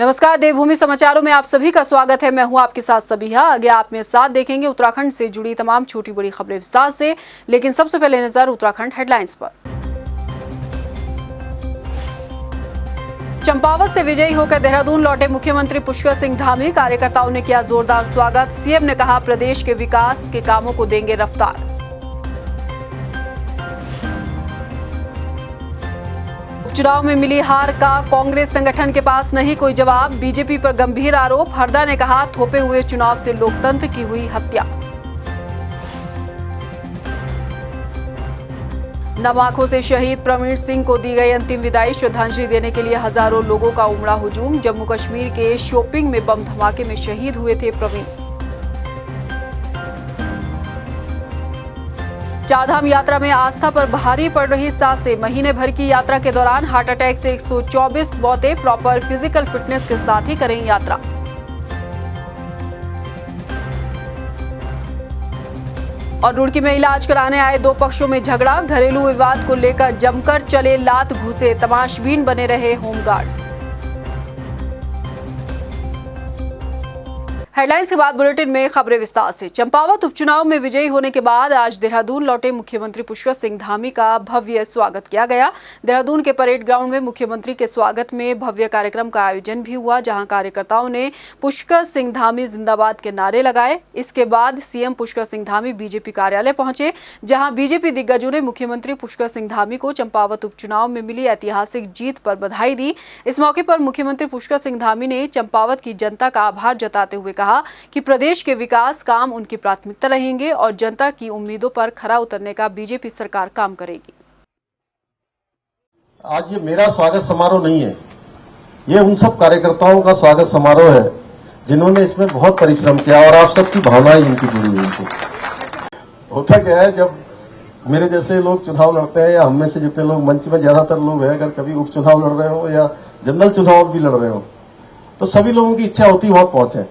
नमस्कार, देवभूमि समाचारों में आप सभी का स्वागत है। मैं हूं आपके साथ सबिहा। आगे आप मेरे साथ देखेंगे उत्तराखंड से जुड़ी तमाम छोटी बड़ी खबरें विस्तार से, लेकिन सबसे पहले नजर उत्तराखंड हेडलाइंस पर। चंपावत से विजयी होकर देहरादून लौटे मुख्यमंत्री पुष्कर सिंह धामी, कार्यकर्ताओं ने किया जोरदार स्वागत। सीएम ने कहा प्रदेश के विकास के कामों को देंगे रफ्तार। चुनाव में मिली हार का कांग्रेस संगठन के पास नहीं कोई जवाब, बीजेपी पर गंभीर आरोप। हरदा ने कहा थोपे हुए चुनाव से लोकतंत्र की हुई हत्या। नम आंखों से शहीद प्रवीण सिंह को दी गई अंतिम विदाई, श्रद्धांजलि देने के लिए हजारों लोगों का उमड़ा हुजूम। जम्मू कश्मीर के शोपिंग में बम धमाके में शहीद हुए थे प्रवीण। चारधाम यात्रा में आस्था पर भारी पड़ रही सांसें, महीने भर की यात्रा के दौरान हार्ट अटैक से 124 मौतें, प्रॉपर फिजिकल फिटनेस के साथ ही करें यात्रा। और रुड़की में इलाज कराने आए दो पक्षों में झगड़ा, घरेलू विवाद को लेकर जमकर चले लात घुसे, तमाशबीन बने रहे होमगार्ड्स। हेडलाइंस के बाद बुलेटिन में खबरें विस्तार से। चंपावत उपचुनाव में विजयी होने के बाद आज देहरादून लौटे मुख्यमंत्री पुष्कर सिंह धामी का भव्य स्वागत किया गया। देहरादून के परेड ग्राउंड में मुख्यमंत्री के स्वागत में भव्य कार्यक्रम का आयोजन भी हुआ, जहां कार्यकर्ताओं ने पुष्कर सिंह धामी जिंदाबाद के नारे लगाए। इसके बाद सीएम पुष्कर सिंह धामी बीजेपी कार्यालय पहुंचे, जहां बीजेपी दिग्गजों ने मुख्यमंत्री पुष्कर सिंह धामी को चंपावत उपचुनाव में मिली ऐतिहासिक जीत पर बधाई दी। इस मौके पर मुख्यमंत्री पुष्कर सिंह धामी ने चंपावत की जनता का आभार जताते हुए कहा कि प्रदेश के विकास काम उनकी प्राथमिकता रहेंगे और जनता की उम्मीदों पर खरा उतरने का बीजेपी सरकार काम करेगी। आज ये मेरा स्वागत समारोह नहीं है, ये उन सब कार्यकर्ताओं का स्वागत समारोह है जिन्होंने इसमें बहुत परिश्रम किया और आप सबकी भावनाएं इनकी जुड़ी हुई थी। होता क्या है, जब मेरे जैसे लोग चुनाव लड़ते हैं या हम में से जितने लोग मंच में ज्यादातर लोग हैं, अगर कभी उपचुनाव लड़ रहे हो या जनरल चुनाव भी लड़ रहे हो तो सभी लोगों की इच्छा होती वहां पहुंचे।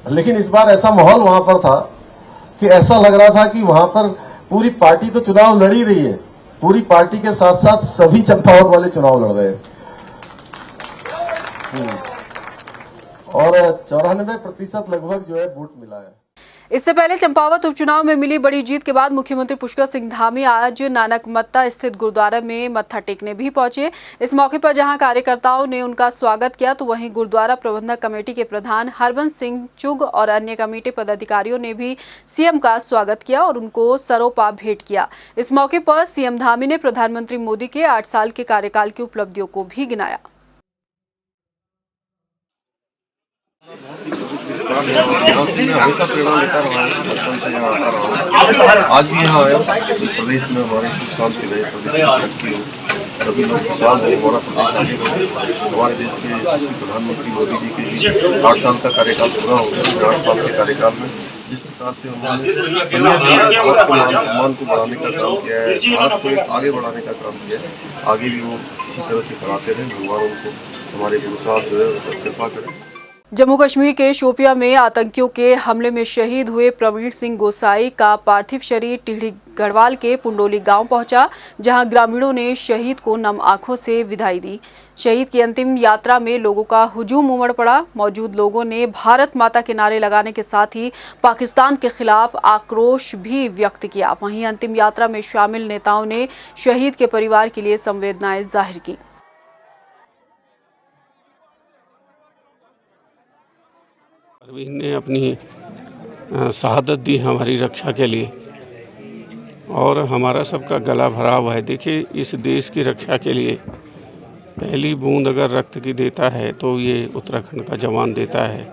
लेकिन इस बार ऐसा माहौल वहां पर था कि ऐसा लग रहा था कि वहां पर पूरी पार्टी तो चुनाव लड़ ही रही है, पूरी पार्टी के साथ साथ सभी चंपावत वाले चुनाव लड़ रहे हैं और 94% लगभग जो है वोट मिला है। इससे पहले चंपावत उपचुनाव में मिली बड़ी जीत के बाद मुख्यमंत्री पुष्कर सिंह धामी आज नानकमत्ता स्थित गुरुद्वारा में मत्था टेकने भी पहुंचे। इस मौके पर जहां कार्यकर्ताओं ने उनका स्वागत किया, तो वहीं गुरुद्वारा प्रबंधक कमेटी के प्रधान हरबंस सिंह चुग और अन्य कमेटी पदाधिकारियों ने भी सीएम का स्वागत किया और उनको सरोपा भेंट किया। इस मौके पर सीएम धामी ने प्रधानमंत्री मोदी के 8 साल के कार्यकाल की उपलब्धियों को भी गिनाया। हमेशा प्रेरणा लेता रहा हूँ, बचपन से यहाँ आता रहा हूँ। आज भी यहाँ आया, प्रदेश में हमारी सुख शांति रहे, प्रदेश की तरक्की हो, सभी लोग खुशहाल हो, हमारा प्रदेश आगे बढ़े। हमारे देश के यशस्वी प्रधानमंत्री मोदी जी के भी 8 साल का कार्यकाल पूरा हो गया। 8 साल के कार्यकाल में जिस प्रकार से उन्होंने भारत को मान सम्मान को बढ़ाने का काम किया है, भारत को आगे बढ़ाने का काम किया है, आगे भी वो इसी तरह से बढ़ाते रहे। भगवान उनको हमारे गुरु साहब जो है कृपा करें। जम्मू कश्मीर के शोपिया में आतंकियों के हमले में शहीद हुए प्रवीण सिंह गोसाई का पार्थिव शरीर टिहरी गढ़वाल के पुंडोली गांव पहुंचा, जहां ग्रामीणों ने शहीद को नम आंखों से विदाई दी। शहीद की अंतिम यात्रा में लोगों का हुजूम उमड़ पड़ा। मौजूद लोगों ने भारत माता के नारे लगाने के साथ ही पाकिस्तान के खिलाफ आक्रोश भी व्यक्त किया। वहीं अंतिम यात्रा में शामिल नेताओं ने शहीद के परिवार के लिए संवेदनाएं जाहिर की। प्रवीण ने अपनी शहादत दी हमारी रक्षा के लिए और हमारा सबका गला भरा हुआ है। देखिए, इस देश की रक्षा के लिए पहली बूंद अगर रक्त की देता है तो ये उत्तराखंड का जवान देता है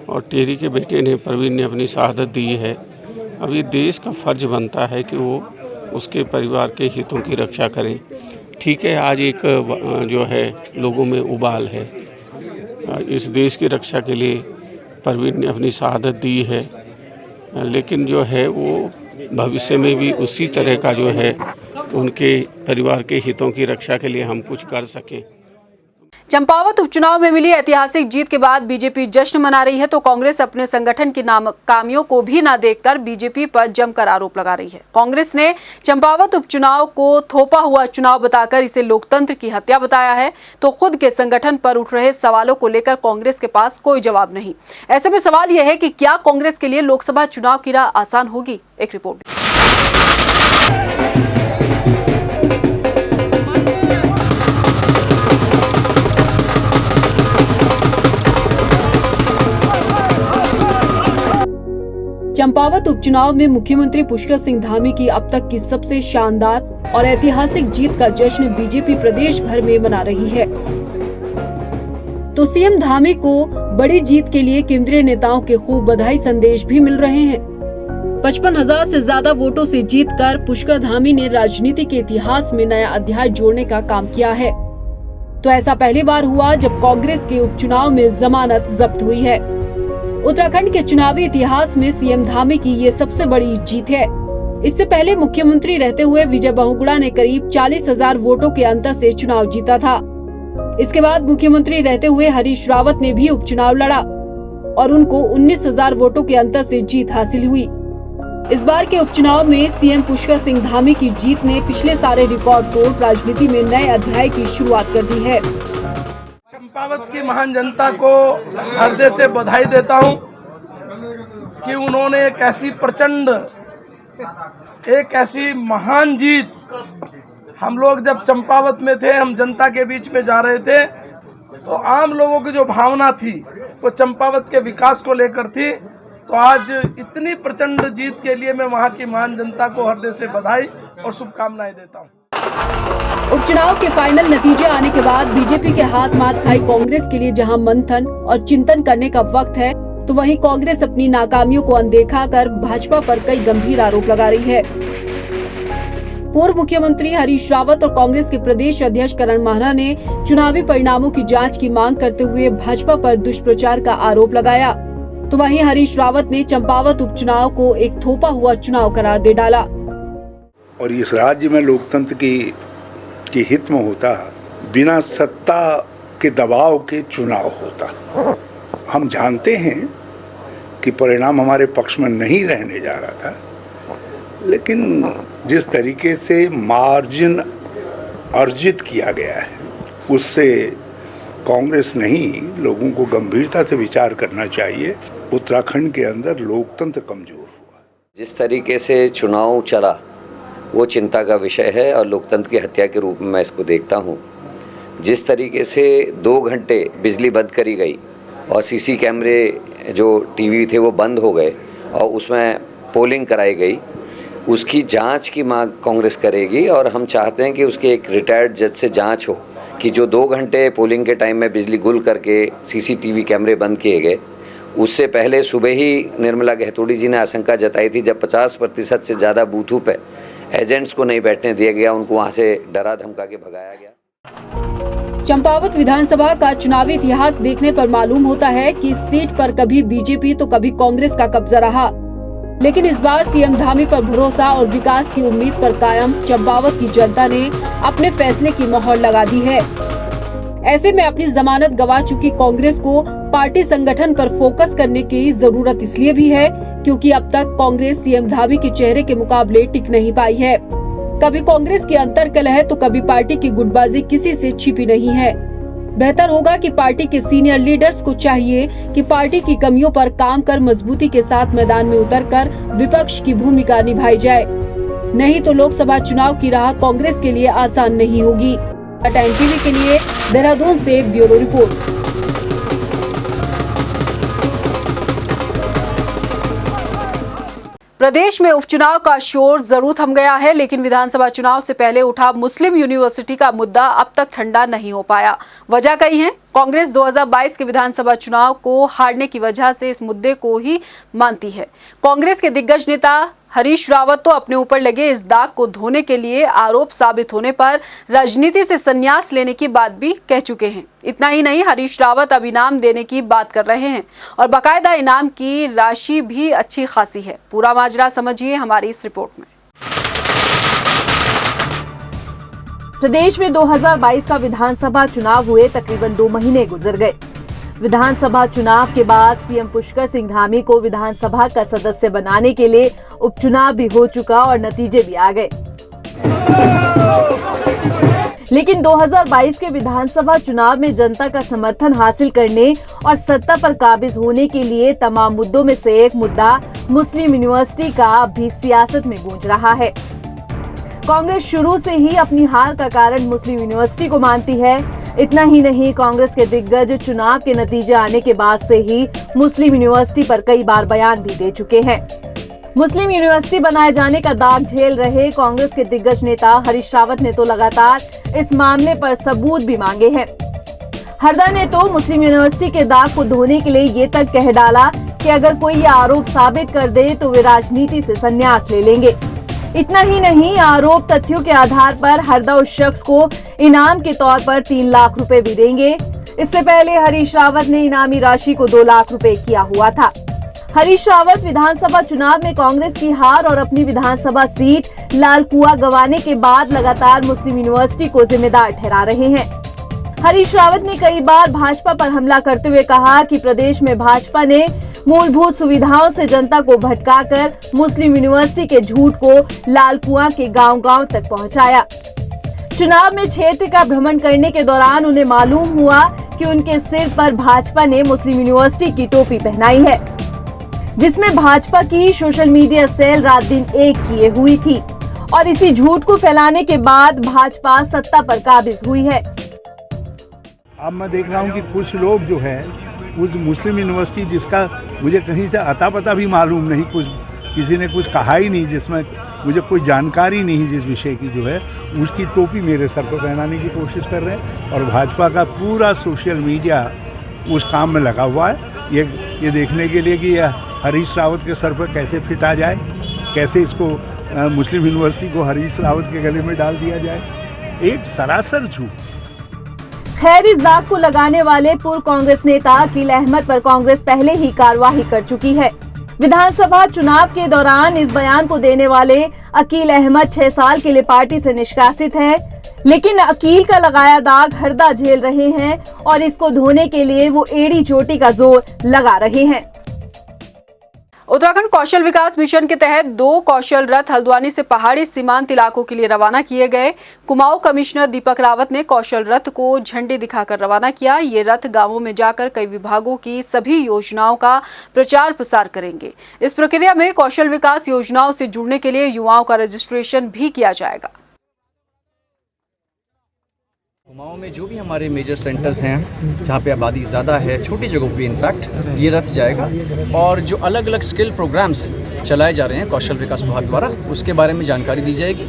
और टिहरी के बेटे ने प्रवीण ने अपनी शहादत दी है। अब ये देश का फ़र्ज बनता है कि वो उसके परिवार के हितों की रक्षा करें। ठीक है, आज एक जो है लोगों में उबाल है, इस देश की रक्षा के लिए प्रवीण ने अपनी शहादत दी है, लेकिन जो है वो भविष्य में भी उसी तरह का जो है उनके परिवार के हितों की रक्षा के लिए हम कुछ कर सकें। चंपावत उपचुनाव में मिली ऐतिहासिक जीत के बाद बीजेपी जश्न मना रही है तो कांग्रेस अपने संगठन की नाकामियों को भी न देखकर बीजेपी पर जमकर आरोप लगा रही है। कांग्रेस ने चंपावत उपचुनाव को थोपा हुआ चुनाव बताकर इसे लोकतंत्र की हत्या बताया है तो खुद के संगठन पर उठ रहे सवालों को लेकर कांग्रेस के पास कोई जवाब नहीं। ऐसे में सवाल यह है कि क्या कांग्रेस के लिए लोकसभा चुनाव की राह आसान होगी? एक रिपोर्ट। चंपावत उपचुनाव में मुख्यमंत्री पुष्कर सिंह धामी की अब तक की सबसे शानदार और ऐतिहासिक जीत का जश्न बीजेपी प्रदेश भर में मना रही है। तो सीएम धामी को बड़ी जीत के लिए केंद्रीय नेताओं के खूब बधाई संदेश भी मिल रहे हैं। 55,000 से ज्यादा वोटों से जीतकर पुष्कर धामी ने राजनीति के इतिहास में नया अध्याय जोड़ने का काम किया है। तो ऐसा पहली बार हुआ जब कांग्रेस के उपचुनाव में जमानत जब्त हुई है। उत्तराखंड के चुनावी इतिहास में सीएम धामी की ये सबसे बड़ी जीत है। इससे पहले मुख्यमंत्री रहते हुए विजय बहुगुणा ने करीब 40,000 वोटों के अंतर से चुनाव जीता था। इसके बाद मुख्यमंत्री रहते हुए हरीश रावत ने भी उपचुनाव लड़ा और उनको 19,000 वोटों के अंतर से जीत हासिल हुई। इस बार के उपचुनाव में सीएम पुष्कर सिंह धामी की जीत ने पिछले सारे रिकॉर्ड तोड़ राजनीति में नए अध्याय की शुरुआत कर दी है। चंपावत की महान जनता को हृदय से बधाई देता हूं कि उन्होंने एक ऐसी प्रचंड, एक ऐसी महान जीत, हम लोग जब चंपावत में थे, हम जनता के बीच में जा रहे थे तो आम लोगों की जो भावना थी वो चंपावत के विकास को लेकर थी। तो आज इतनी प्रचंड जीत के लिए मैं वहां की महान जनता को हृदय से बधाई और शुभकामनाएं देता हूं। उपचुनाव के फाइनल नतीजे आने के बाद बीजेपी के हाथ मात खाई कांग्रेस के लिए जहां मंथन और चिंतन करने का वक्त है तो वहीं कांग्रेस अपनी नाकामियों को अनदेखा कर भाजपा पर कई गंभीर आरोप लगा रही है। पूर्व मुख्यमंत्री हरीश रावत और कांग्रेस के प्रदेश अध्यक्ष करण माहरा ने चुनावी परिणामों की जांच की मांग करते हुए भाजपा पर दुष्प्रचार का आरोप लगाया तो वहीं हरीश रावत ने चंपावत उपचुनाव को एक थोपा हुआ चुनाव करार दे डाला। और इस राज्य में लोकतंत्र की हित में होता, बिना सत्ता के दबाव के चुनाव होता। हम जानते हैं कि परिणाम हमारे पक्ष में नहीं रहने जा रहा था, लेकिन जिस तरीके से मार्जिन अर्जित किया गया है उससे कांग्रेस नहीं, लोगों को गंभीरता से विचार करना चाहिए। उत्तराखंड के अंदर लोकतंत्र कमजोर हुआ। जिस तरीके से चुनाव चला वो चिंता का विषय है और लोकतंत्र की हत्या के रूप में मैं इसको देखता हूँ। जिस तरीके से 2 घंटे बिजली बंद करी गई और सीसी कैमरे जो टीवी थे वो बंद हो गए और उसमें पोलिंग कराई गई, उसकी जांच की मांग कांग्रेस करेगी और हम चाहते हैं कि उसके एक रिटायर्ड जज से जांच हो कि जो 2 घंटे पोलिंग के टाइम में बिजली गुल करके सीसीटीवी कैमरे बंद किए गए, उससे पहले सुबह ही निर्मला गहतोड़ी जी ने आशंका जताई थी जब 50% से ज़्यादा बूथों पे एजेंट्स को नहीं बैठने दिया गया, उनको वहां से डरा धमका के भगाया गया। चंपावत विधानसभा का चुनावी इतिहास देखने पर मालूम होता है कि इस सीट पर कभी बीजेपी तो कभी कांग्रेस का कब्जा रहा, लेकिन इस बार सीएम धामी पर भरोसा और विकास की उम्मीद पर कायम चंपावत की जनता ने अपने फैसले की मोहर लगा दी है। ऐसे में अपनी जमानत गंवा चुकी कांग्रेस को पार्टी संगठन पर फोकस करने की जरूरत इसलिए भी है क्योंकि अब तक कांग्रेस सीएम धामी के चेहरे के मुकाबले टिक नहीं पाई है। कभी कांग्रेस की अंतर्कलह तो कभी पार्टी की गुटबाजी किसी से छिपी नहीं है। बेहतर होगा कि पार्टी के सीनियर लीडर्स को चाहिए कि पार्टी की कमियों पर काम कर मजबूती के साथ मैदान में उतरकर विपक्ष की भूमिका निभाई जाए, नहीं तो लोकसभा चुनाव की राह कांग्रेस के लिए आसान नहीं होगी। टाइम टीवी के लिए देहरादून से ब्यूरो रिपोर्ट। प्रदेश में उपचुनाव का शोर जरूर थम गया है, लेकिन विधानसभा चुनाव से पहले उठा मुस्लिम यूनिवर्सिटी का मुद्दा अब तक ठंडा नहीं हो पाया। वजह कई है। कांग्रेस 2022 के विधानसभा चुनाव को हारने की वजह से इस मुद्दे को ही मानती है। कांग्रेस के दिग्गज नेता हरीश रावत तो अपने ऊपर लगे इस दाग को धोने के लिए आरोप साबित होने पर राजनीति से संन्यास लेने की बात भी कह चुके हैं। इतना ही नहीं, हरीश रावत अब इनाम देने की बात कर रहे हैं और बाकायदा इनाम की राशि भी अच्छी खासी है। पूरा माजरा समझिए हमारी इस रिपोर्ट में। प्रदेश में 2022 का विधानसभा चुनाव हुए तकरीबन 2 महीने गुजर गए। विधानसभा चुनाव के बाद सीएम पुष्कर सिंह धामी को विधानसभा का सदस्य बनाने के लिए उपचुनाव भी हो चुका और नतीजे भी आ गए। लेकिन 2022 के विधानसभा चुनाव में जनता का समर्थन हासिल करने और सत्ता पर काबिज होने के लिए तमाम मुद्दों में से एक मुद्दा मुस्लिम यूनिवर्सिटी का भी सियासत में गूंज रहा है। कांग्रेस शुरू से ही अपनी हार का कारण मुस्लिम यूनिवर्सिटी को मानती है। इतना ही नहीं, कांग्रेस के दिग्गज चुनाव के नतीजे आने के बाद से ही मुस्लिम यूनिवर्सिटी पर कई बार बयान भी दे चुके हैं। मुस्लिम यूनिवर्सिटी बनाए जाने का दाग झेल रहे कांग्रेस के दिग्गज नेता हरीश रावत ने तो लगातार इस मामले पर सबूत भी मांगे हैं। हरदा ने तो मुस्लिम यूनिवर्सिटी के दाग को धोने के लिए ये तक कह डाला कि अगर कोई ये आरोप साबित कर दे तो वे राजनीति से संन्यास ले लेंगे। इतना ही नहीं, आरोप तथ्यों के आधार पर हरदा उस शख्स को इनाम के तौर पर 3 लाख रुपए भी देंगे। इससे पहले हरीश रावत ने इनामी राशि को 2 लाख रुपए किया हुआ था। हरीश रावत विधानसभा चुनाव में कांग्रेस की हार और अपनी विधानसभा सीट लालकुआ गंवाने के बाद लगातार मुस्लिम यूनिवर्सिटी को जिम्मेदार ठहरा रहे हैं। हरीश रावत ने कई बार भाजपा पर हमला करते हुए कहा कि प्रदेश में भाजपा ने मूलभूत सुविधाओं से जनता को भटकाकर मुस्लिम यूनिवर्सिटी के झूठ को लालकुआं के गांव-गांव तक पहुंचाया। चुनाव में क्षेत्र का भ्रमण करने के दौरान उन्हें मालूम हुआ कि उनके सिर पर भाजपा ने मुस्लिम यूनिवर्सिटी की टोपी पहनाई है, जिसमें भाजपा की सोशल मीडिया सेल रात दिन एक किए हुई थी और इसी झूठ को फैलाने के बाद भाजपा सत्ता पर काबिज हुई है। अब मैं देख रहा हूँ कि कुछ लोग जो है उस मुस्लिम यूनिवर्सिटी जिसका मुझे कहीं से अता पता भी मालूम नहीं, कुछ किसी ने कुछ कहा ही नहीं, जिसमें मुझे कोई जानकारी नहीं जिस विषय की जो है, उसकी टोपी मेरे सर पर पहनाने की कोशिश कर रहे हैं। और भाजपा का पूरा सोशल मीडिया उस काम में लगा हुआ है, ये देखने के लिए कि हरीश रावत के सर पर कैसे फिट आ जाए, कैसे इसको मुस्लिम यूनिवर्सिटी को हरीश रावत के गले में डाल दिया जाए। एक सरासर झूठ। खैर, इस दाग को लगाने वाले पूर्व कांग्रेस नेता अकील अहमद पर कांग्रेस पहले ही कार्रवाई कर चुकी है। विधानसभा चुनाव के दौरान इस बयान को देने वाले अकील अहमद 6 साल के लिए पार्टी से निष्कासित हैं, लेकिन अकील का लगाया दाग हरदा झेल रहे हैं और इसको धोने के लिए वो एड़ी चोटी का जोर लगा रहे हैं। उत्तराखंड कौशल विकास मिशन के तहत 2 कौशल रथ हल्द्वानी से पहाड़ी सीमांत इलाकों के लिए रवाना किए गए। कुमाऊं कमिश्नर दीपक रावत ने कौशल रथ को झंडी दिखाकर रवाना किया। ये रथ गांवों में जाकर कई विभागों की सभी योजनाओं का प्रचार प्रसार करेंगे। इस प्रक्रिया में कौशल विकास योजनाओं से जुड़ने के लिए युवाओं का रजिस्ट्रेशन भी किया जाएगा। कुमाऊं में जो भी हमारे मेजर सेंटर्स हैं जहाँ पे आबादी ज़्यादा है, छोटी जगहों पे इनफैक्ट ये रथ जाएगा और जो अलग अलग स्किल प्रोग्राम्स चलाए जा रहे हैं कौशल विकास विभाग द्वारा, उसके बारे में जानकारी दी जाएगी।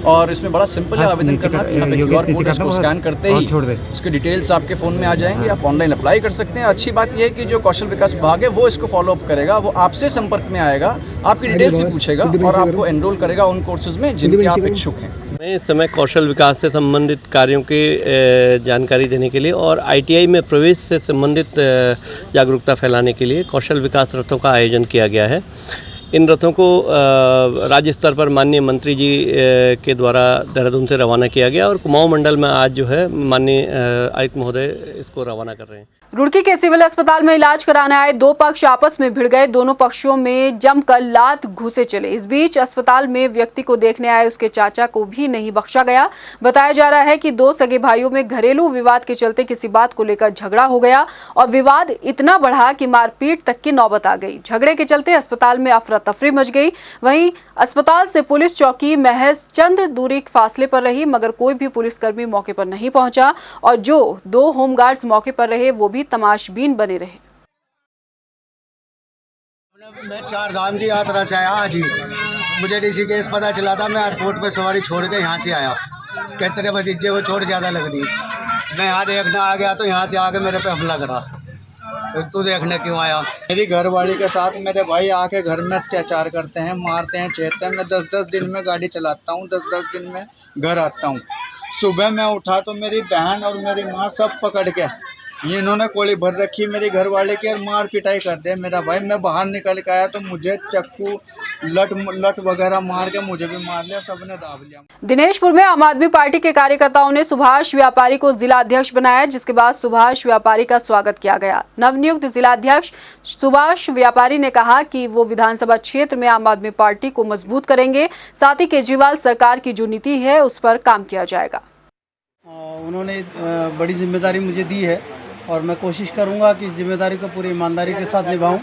और इसमें बड़ा सिंपल है आवेदन करना। यहाँ पे QR कोड उसको स्कैन करते ही उसके डिटेल्स आपके फ़ोन में आ जाएंगे, आप ऑनलाइन अप्लाई कर सकते हैं। अच्छी बात यह है कि जो कौशल विकास विभाग है वो इसको फॉलो अप करेगा, वो आपसे संपर्क में आएगा, आपकी डिटेल्स भी पूछेगा और आपको एनरोल करेगा उन कोर्सेज में जिनके आप इच्छुक हैं। मैं इस समय कौशल विकास से संबंधित कार्यों की जानकारी देने के लिए और ITI में प्रवेश से संबंधित जागरूकता फैलाने के लिए कौशल विकास रथों का आयोजन किया गया है। इन रथों को राज्य स्तर पर माननीय मंत्री जी के द्वारा देहरादून से रवाना किया गया और कुमाऊं मंडल में आज जो है माननीय आयुक्त महोदय इसको रवाना कर रहे हैं। रुड़की के सिविल अस्पताल में इलाज कराने आए 2 पक्ष आपस में भिड़ गए। दोनों पक्षों में जमकर लात घूसे चले। इस बीच अस्पताल में व्यक्ति को देखने आए उसके चाचा को भी नहीं बख्शा गया। बताया जा रहा है कि 2 सगे भाइयों में घरेलू विवाद के चलते किसी बात को लेकर झगड़ा हो गया और विवाद इतना बढ़ा कि मारपीट तक की नौबत आ गई। झगड़े के चलते अस्पताल में अफरा तफरी मच गई। वहीं अस्पताल से पुलिस चौकी महज चंद दूरी फासले पर रही, मगर कोई भी पुलिसकर्मी मौके पर नहीं पहुंचा और जो 2 होमगार्ड्स मौके पर रहे वो भी तमाशबीन बने रहे। मैं 4 धाम की यात्रा से आया आज ही। मुझे ऋषिकेश पता चला था, मैं एयरपोर्ट पे सवारी छोड़ के यहाँ से आया। कहते रहे भतीजे को चोट ज़्यादा लग रही। मैं यहाँ देखना आ गया तो यहाँ से आके मेरे पे हमला करा। तू देखने क्यों आया? मेरी घरवाली के साथ मेरे भाई आके घर में अत्याचार करते हैं, मारते हैं, छेड़ते हैं। मैं 10-10 दिन में गाड़ी चलाता हूँ, 10-10 दिन में घर आता हूँ। सुबह मैं उठा तो मेरी बहन और मेरी माँ सब पकड़ के ये इन्होंने कोली भर रखी मेरी घरवाले की और मार पिटाई कर दे मेरा भाई। मैं बाहर निकल के आया तो मुझे चक्कू लट वगैरह मार के मुझे भी मार लिया, सबने दाब लिया। दिनेशपुर में आम आदमी पार्टी के कार्यकर्ताओं ने सुभाष व्यापारी को जिला अध्यक्ष बनाया, जिसके बाद सुभाष व्यापारी का स्वागत किया गया। नवनियुक्त जिला अध्यक्ष सुभाष व्यापारी ने कहा कि वो विधानसभा क्षेत्र में आम आदमी पार्टी को मजबूत करेंगे, साथ ही केजरीवाल सरकार की जो नीति है उस पर काम किया जाएगा। उन्होंने बड़ी जिम्मेदारी मुझे दी है और मैं कोशिश करूंगा कि इस जिम्मेदारी को पूरी ईमानदारी के साथ निभाऊं।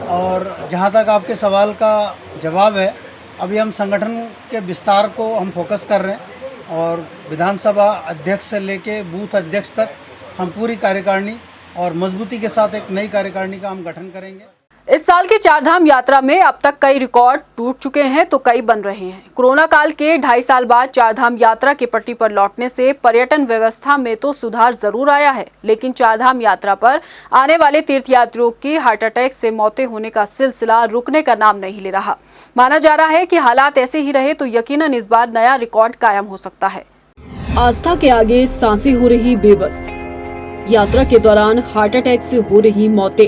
और जहां तक आपके सवाल का जवाब है, अभी हम संगठन के विस्तार को हम फोकस कर रहे हैं और विधानसभा अध्यक्ष से लेके बूथ अध्यक्ष तक हम पूरी कार्यकारिणी और मजबूती के साथ एक नई कार्यकारिणी का हम गठन करेंगे। इस साल की चारधाम यात्रा में अब तक कई रिकॉर्ड टूट चुके हैं तो कई बन रहे हैं। कोरोना काल के 2.5 साल बाद चारधाम यात्रा के पटरी पर लौटने से पर्यटन व्यवस्था में तो सुधार जरूर आया है, लेकिन चारधाम यात्रा पर आने वाले तीर्थयात्रियों की हार्ट अटैक से मौतें होने का सिलसिला रुकने का नाम नहीं ले रहा। माना जा रहा है कि हालात ऐसे ही रहे तो यकीनन इस बार नया रिकॉर्ड कायम हो सकता है। आस्था के आगे सांसें हो रही बेबस, यात्रा के दौरान हार्ट अटैक से हो रही मौतें।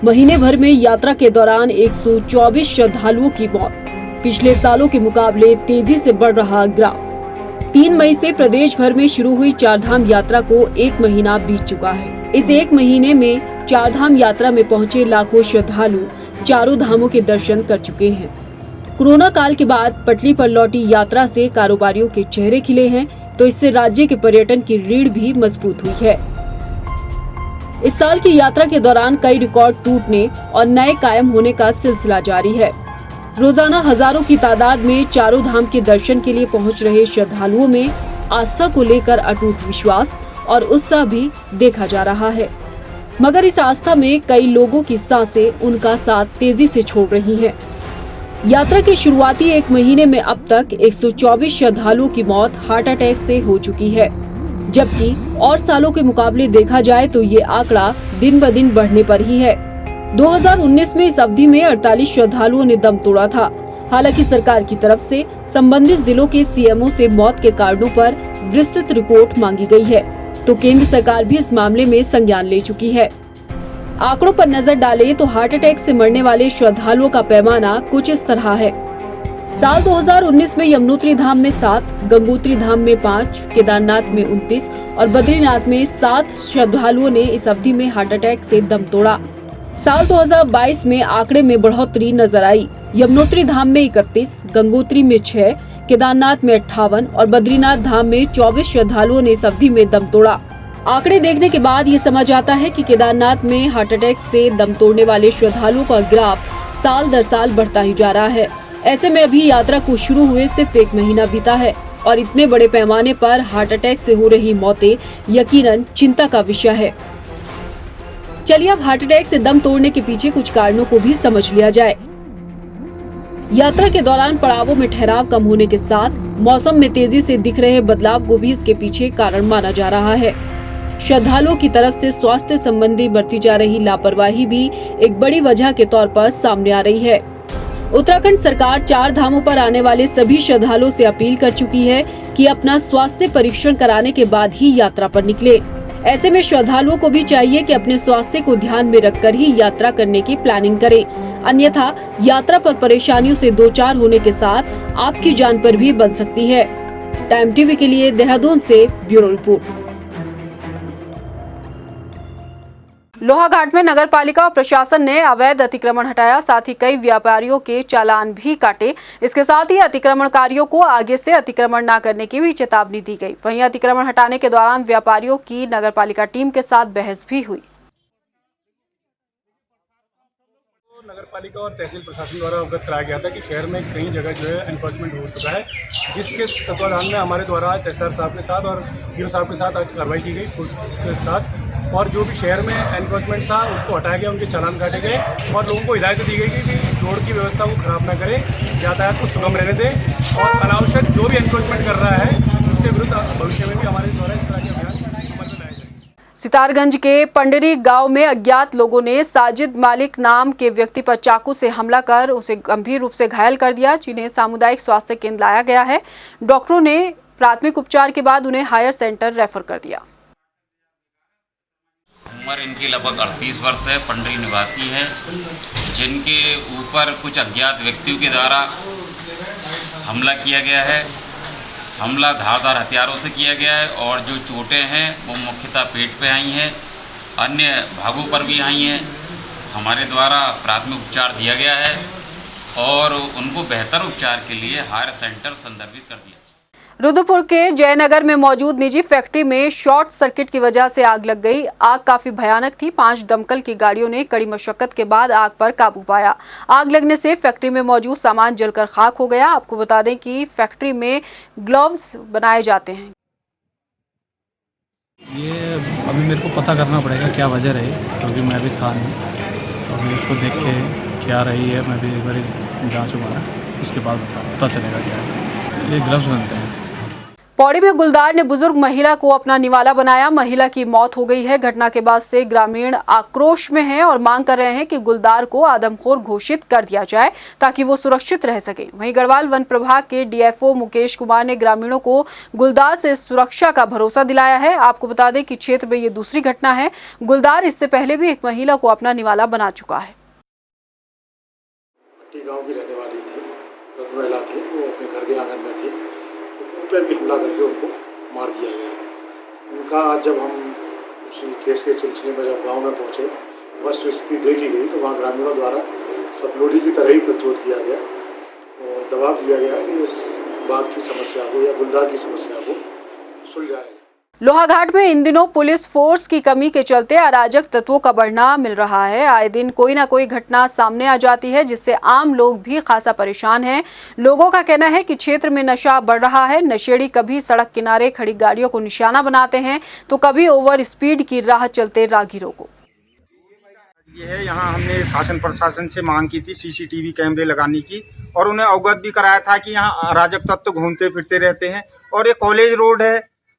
महीने भर में यात्रा के दौरान 124 श्रद्धालुओं की मौत, पिछले सालों के मुकाबले तेजी से बढ़ रहा ग्राफ। 3 मई से प्रदेश भर में शुरू हुई चारधाम यात्रा को 1 महीना बीत चुका है। इस 1 महीने में चारधाम यात्रा में पहुंचे लाखों श्रद्धालु चारों धामों के दर्शन कर चुके हैं। कोरोना काल के बाद पटरी पर लौटी यात्रा से कारोबारियों के चेहरे खिले हैं, तो इससे राज्य के पर्यटन की रीढ़ भी मजबूत हुई है। इस साल की यात्रा के दौरान कई रिकॉर्ड टूटने और नए कायम होने का सिलसिला जारी है। रोजाना हजारों की तादाद में चारों धाम के दर्शन के लिए पहुंच रहे श्रद्धालुओं में आस्था को लेकर अटूट विश्वास और उत्साह भी देखा जा रहा है, मगर इस आस्था में कई लोगों की सांसें उनका साथ तेजी से छोड़ रही हैं। यात्रा के शुरुआती 1 महीने में अब तक 124 श्रद्धालुओं की मौत हार्ट अटैक से हो चुकी है, जबकि और सालों के मुकाबले देखा जाए तो ये आंकड़ा दिन ब दिन बढ़ने पर ही है। 2019 में इस अवधि में 48 श्रद्धालुओं ने दम तोड़ा था। हालांकि सरकार की तरफ से संबंधित जिलों के सीएमओ से मौत के कारणों पर विस्तृत रिपोर्ट मांगी गई है, तो केंद्र सरकार भी इस मामले में संज्ञान ले चुकी है। आंकड़ों पर नजर डालें तो हार्ट अटैक से मरने वाले श्रद्धालुओं का पैमाना कुछ इस तरह है। साल 2019 में यमुनोत्री धाम में 7, गंगोत्री धाम में 5, केदारनाथ में 29 और बद्रीनाथ में 7 श्रद्धालुओं ने इस अवधि में हार्ट अटैक से दम तोड़ा। साल 2022 में आंकड़े में बढ़ोतरी नजर आई। यमुनोत्री धाम में 31, गंगोत्री में 6, केदारनाथ में 58 और बद्रीनाथ धाम में 24 श्रद्धालुओं ने इस अवधि में दम तोड़ा। आंकड़े देखने के बाद ये समझ आता है कि केदारनाथ में हार्ट अटैक से दम तोड़ने वाले श्रद्धालुओं का ग्राफ साल दर साल बढ़ता ही जा रहा है। ऐसे में अभी यात्रा को शुरू हुए सिर्फ 1 महीना बीता है और इतने बड़े पैमाने पर हार्ट अटैक से हो रही मौतें यकीनन चिंता का विषय है। चलिए अब हार्ट अटैक से दम तोड़ने के पीछे कुछ कारणों को भी समझ लिया जाए। यात्रा के दौरान पड़ावों में ठहराव कम होने के साथ मौसम में तेजी से दिख रहे बदलाव को भी इसके पीछे कारण माना जा रहा है। श्रद्धालुओं की तरफ से स्वास्थ्य संबंधी बरती जा रही लापरवाही भी एक बड़ी वजह के तौर पर सामने आ रही है। उत्तराखंड सरकार 4 धामों पर आने वाले सभी श्रद्धालुओं से अपील कर चुकी है कि अपना स्वास्थ्य परीक्षण कराने के बाद ही यात्रा पर निकले। ऐसे में श्रद्धालुओं को भी चाहिए कि अपने स्वास्थ्य को ध्यान में रखकर ही यात्रा करने की प्लानिंग करें, अन्यथा यात्रा पर परेशानियों से दो चार होने के साथ आपकी जान पर भी बन सकती है। टाइम टीवी के लिए देहरादून से ब्यूरो रिपोर्ट। लोहाघाट में नगर पालिका और प्रशासन ने अवैध अतिक्रमण हटाया, साथ ही कई व्यापारियों के चालान भी काटे। इसके साथ ही अतिक्रमणकारियों को आगे से अतिक्रमण न करने की भी चेतावनी दी गई। वहीं अतिक्रमण हटाने के दौरान व्यापारियों की नगर पालिका टीम के साथ बहस भी हुई। नगर पालिका और तहसील प्रशासन द्वारा अवगत कराया गया था कि शहर में कई जगह जो है एनक्रोचमेंट हो चुका है, जिसके तत्वाधान में हमारे द्वारा आज तहसीलदार साहब के साथ और बीओ साहब के साथ आज कार्रवाई की गई फोर्स के साथ, और जो भी शहर में एनक्रोचमेंट था उसको हटाया गया, उनके चालान काटे गए और लोगों को हिदायत दी गई कि रोड की व्यवस्था को खराब न करें, यातायात को सुगम रहने दें और अनावश्यक जो भी एनक्रोचमेंट कर रहा है उसके विरुद्ध भविष्य में भी हमारे द्वारा इस तरह के अभियान अमल में लाए जाएंगे। सितारगंज के पंडरी गांव में अज्ञात लोगों ने साजिद मालिक नाम के व्यक्ति पर चाकू से हमला कर उसे गंभीर रूप से घायल कर दिया, जिन्हें सामुदायिक स्वास्थ्य केंद्र लाया गया है। डॉक्टरों ने प्राथमिक उपचार के बाद उन्हें हायर सेंटर रेफर कर दिया। उम्र इनकी लगभग 38 वर्ष है, पंडरी निवासी है, जिनके ऊपर कुछ अज्ञात व्यक्तियों के द्वारा हमला किया गया है। हमला धारदार हथियारों से किया गया है और जो चोटें हैं वो मुख्यतः पेट पे आई हैं, अन्य भागों पर भी आई हैं। हमारे द्वारा प्राथमिक उपचार दिया गया है और उनको बेहतर उपचार के लिए हायर सेंटर संदर्भित कर दिया। रुद्रपुर के जयनगर में मौजूद निजी फैक्ट्री में शॉर्ट सर्किट की वजह से आग लग गई। आग काफी भयानक थी। 5 दमकल की गाड़ियों ने कड़ी मशक्कत के बाद आग पर काबू पाया। आग लगने से फैक्ट्री में मौजूद सामान जलकर खाक हो गया। आपको बता दें कि फैक्ट्री में ग्लव्स बनाए जाते हैं। ये अभी मेरे को पता करना पड़ेगा क्या वजह रही, क्योंकि मैं भी था नहीं, तो अभी उसको देख के क्या रही है मैं भी एक बार जाँच हुआ, उसके बाद पता चलेगा क्या है। ये ग्लव्स बनते हैं। पौड़ी में गुलदार ने बुजुर्ग महिला को अपना निवाला बनाया। महिला की मौत हो गई है। घटना के बाद से ग्रामीण आक्रोश में हैं और मांग कर रहे हैं कि गुलदार को आदमखोर घोषित कर दिया जाए ताकि वो सुरक्षित रह सके। वहीं गढ़वाल वन प्रभाग के डीएफओ मुकेश कुमार ने ग्रामीणों को गुलदार से सुरक्षा का भरोसा दिलाया है। आपको बता दें कि क्षेत्र में ये दूसरी घटना है। गुलदार इससे पहले भी एक महिला को अपना निवाला बना चुका है। गांव की रहने वाली थी, महिला थी, वो अपने घर के आंगन में थी, उन पर भी हमला करके उनको मार दिया गया। उनका आज जब हम उसी केस के सिलसिले में जब गांव में पहुंचे, वस्तु स्थिति देखी गई तो वहाँ ग्रामीणों द्वारा सतलोड़ी की तरह ही प्रतिरोध किया गया और दबाव दिया गया कि इस बात की समस्या को या गुलदार की समस्या को सुलझाया। लोहाघाट में इन दिनों पुलिस फोर्स की कमी के चलते अराजक तत्वों का बढ़ना मिल रहा है। आए दिन कोई ना कोई घटना सामने आ जाती है जिससे आम लोग भी खासा परेशान हैं। लोगों का कहना है कि क्षेत्र में नशा बढ़ रहा है। नशेड़ी कभी सड़क किनारे खड़ी गाड़ियों को निशाना बनाते हैं तो कभी ओवर स्पीड की राह चलते राहगीरों को। ये है, यहाँ हमने शासन प्रशासन से मांग की थी सीसीटीवी कैमरे लगाने की और उन्हें अवगत भी कराया था कि यहाँ अराजक तत्व घूमते फिरते रहते हैं और ये कॉलेज रोड है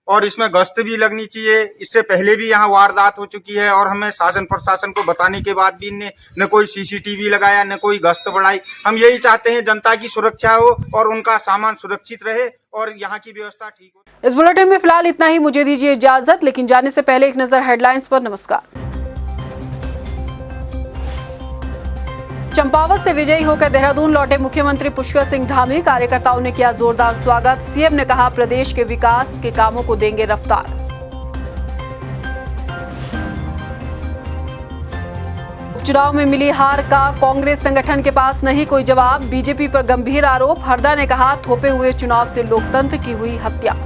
और इसमें गश्त भी लगनी चाहिए। इससे पहले भी यहाँ वारदात हो चुकी है और हमें शासन प्रशासन को बताने के बाद भी इनने न कोई सीसीटीवी लगाया न कोई गश्त बढ़ाई। हम यही चाहते हैं जनता की सुरक्षा हो और उनका सामान सुरक्षित रहे और यहाँ की व्यवस्था ठीक हो। इस बुलेटिन में फिलहाल इतना ही। मुझे दीजिए इजाजत, लेकिन जाने से पहले एक नजर हेडलाइंस पर। नमस्कार। चंपावत से विजयी होकर देहरादून लौटे मुख्यमंत्री पुष्कर सिंह धामी। कार्यकर्ताओं ने किया जोरदार स्वागत। सीएम ने कहा प्रदेश के विकास के कामों को देंगे रफ्तार। उपचुनाव में मिली हार का कांग्रेस संगठन के पास नहीं कोई जवाब। बीजेपी पर गंभीर आरोप। हरदा ने कहा थोपे हुए चुनाव से लोकतंत्र की हुई हत्या।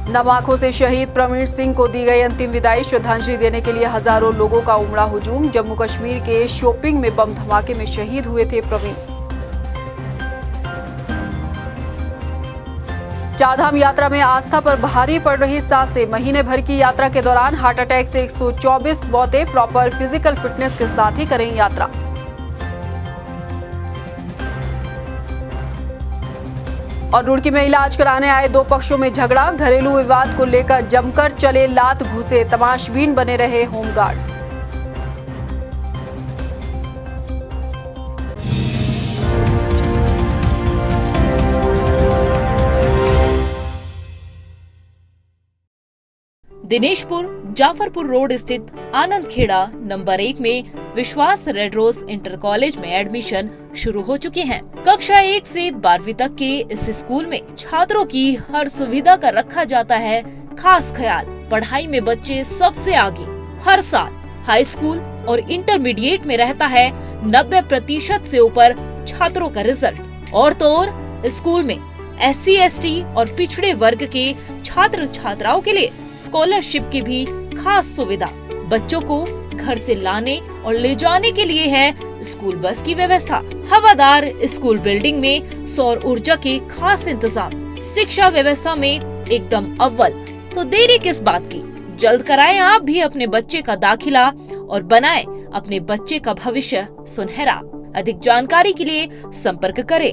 नम आंखों से शहीद प्रवीण सिंह को दी गई अंतिम विदाई। श्रद्धांजलि देने के लिए हजारों लोगों का उमड़ा हुजूम। जम्मू कश्मीर के शोपिंग में बम धमाके में शहीद हुए थे प्रवीण। चारधाम यात्रा में आस्था पर भारी पड़ रही सांसें। महीने भर की यात्रा के दौरान हार्ट अटैक से 124 मौतें। प्रॉपर फिजिकल फिटनेस के साथ ही करें यात्रा। और रुड़की में इलाज कराने आए 2 पक्षों में झगड़ा। घरेलू विवाद को लेकर जमकर चले लात घुसे। तमाशबीन बने रहे होमगार्ड्स। दिनेशपुर जाफरपुर रोड स्थित आनंद खेड़ा नंबर 1 में विश्वास रेड रोज इंटर कॉलेज में एडमिशन शुरू हो चुके हैं। कक्षा 1 से 12वीं तक के इस स्कूल में छात्रों की हर सुविधा का रखा जाता है खास ख्याल। पढ़ाई में बच्चे सबसे आगे। हर साल हाई स्कूल और इंटरमीडिएट में रहता है 90% से ऊपर छात्रों का रिजल्ट। और तो और स्कूल में SC ST और पिछड़े वर्ग के छात्र छात्राओं के लिए स्कॉलरशिप की भी खास सुविधा। बच्चों को घर से लाने और ले जाने के लिए है स्कूल बस की व्यवस्था। हवादार स्कूल बिल्डिंग में सौर ऊर्जा के खास इंतजाम। शिक्षा व्यवस्था में एकदम अव्वल। तो देरी किस बात की, जल्द कराएं आप भी अपने बच्चे का दाखिला और बनाएं अपने बच्चे का भविष्य सुनहरा। अधिक जानकारी के लिए संपर्क करें।